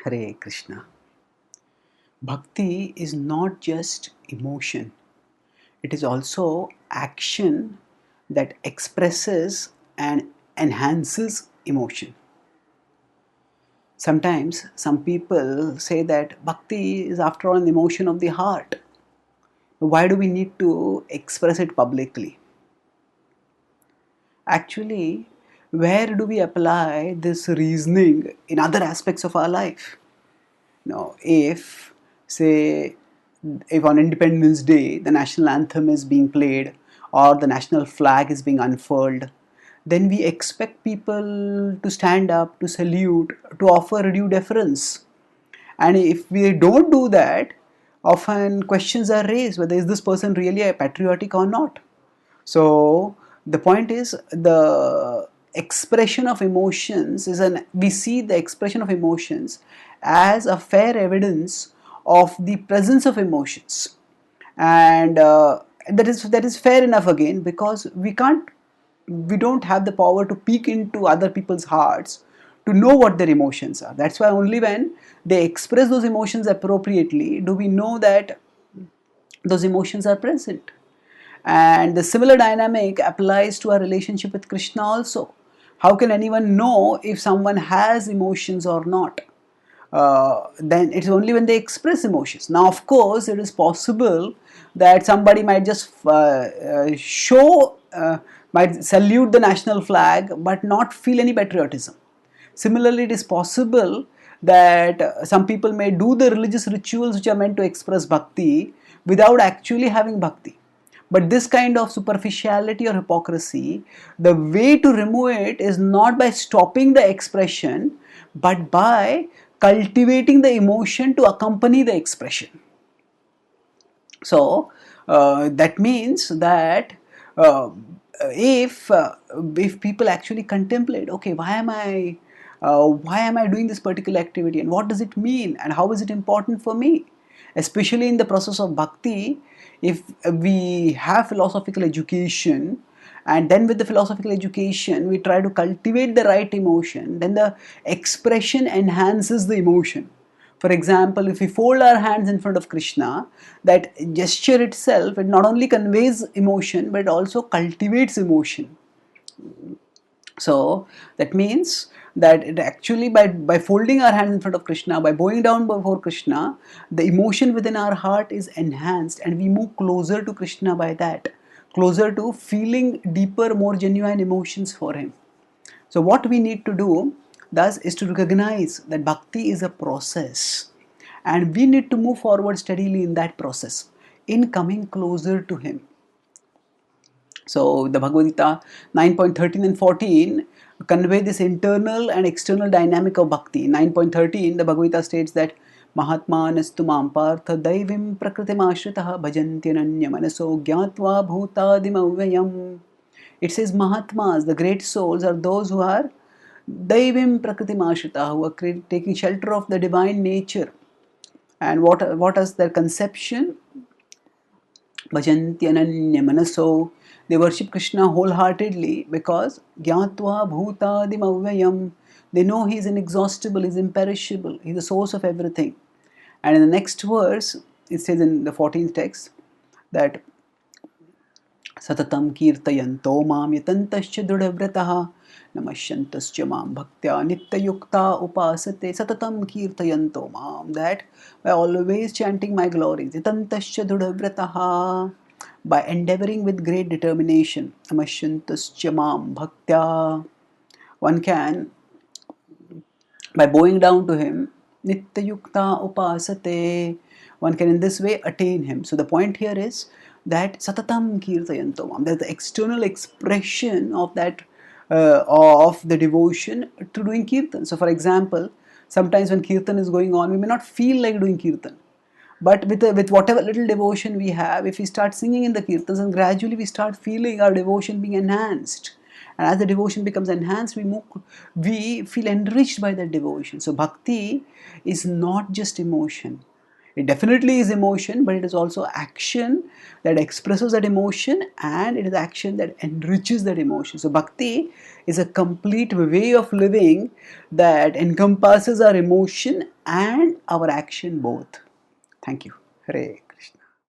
Hare Krishna. Bhakti is not just emotion, it is also action that expresses and enhances emotion. Sometimes some people say that bhakti is after all an emotion of the heart. Why do we need to express it publicly? Actually, where do we apply this reasoning in other aspects of our life? Now, say, if on Independence Day the national anthem is being played or the national flag is being unfurled, then we expect people to stand up, to salute, to offer due deference. And if we don't do that, often questions are raised whether is this person really a patriotic or not. So the point is the expression of emotions we see the expression of emotions as a fair evidence of the presence of emotions, and that is fair enough again, because we don't have the power to peek into other people's hearts to know what their emotions are. That's why only when they express those emotions appropriately do we know that those emotions are present. And the similar dynamic applies to our relationship with Krishna also. How can anyone know if someone has emotions or not? Then it's only when they express emotions. Now, of course, it is possible that somebody might just might salute the national flag but not feel any patriotism. Similarly, it is possible that some people may do the religious rituals which are meant to express bhakti without actually having bhakti. But this kind of superficiality or hypocrisy, the way to remove it is not by stopping the expression, but by cultivating the emotion to accompany the expression. So that means that uh, if uh, if people actually contemplate, okay, why am I doing this particular activity, and what does it mean, and how is it important for me, especially in the process of bhakti. If we have philosophical education, and then with the philosophical education we try to cultivate the right emotion, then the expression enhances the emotion. For example, if we fold our hands in front of Krishna, that gesture itself, it not only conveys emotion but it also cultivates emotion. So that means that it actually, by folding our hands in front of Krishna, by bowing down before Krishna, the emotion within our heart is enhanced and we move closer to Krishna by that, closer to feeling deeper, more genuine emotions for him. So what we need to do thus is to recognize that bhakti is a process, and we need to move forward steadily in that process, in coming closer to him. So the Bhagavad-gita 9.13 and 14 convey this internal and external dynamic of bhakti. 9.13, the Bhagavad-gita states that Mahatmanastu mam partha daivim prakritim ashritah bhajanti manaso gyatva bhutadim avyayam. It says Mahatmas, the great souls, are those who are daivim prakritim ashritah, who are taking shelter of the divine nature. And what is their conception? Bhajanti ananya manaso. They worship Krishna wholeheartedly because gyatva bhutadim avyayam. They know he is inexhaustible, he is imperishable, he is the source of everything. And in the next verse, it says in the 14th text that Satatam kirtayanto mam yatantascha dridhavratah namasyantascha mam bhaktya nityayukta upasate. Satatam kirtayanto mam, that by always chanting my glories, yatantascha dridhavratah, by endeavoring with great determination, namasyantascha mam bhaktya, one can, by bowing down to him, nityayukta upasate, one can in this way attain him. So the point here is that satatam kirtayanto mam, there's the external expression of that of the devotion to doing kirtan. So for example, sometimes when kirtan is going on, we may not feel like doing kirtan, but with whatever little devotion we have, if we start singing in the kirtans, and gradually we start feeling our devotion being enhanced. And as the devotion becomes enhanced, we feel enriched by that devotion. So bhakti is not just emotion. It definitely is emotion, but it is also action that expresses that emotion, and it is action that enriches that emotion. So bhakti is a complete way of living that encompasses our emotion and our action both. Thank you. Hare.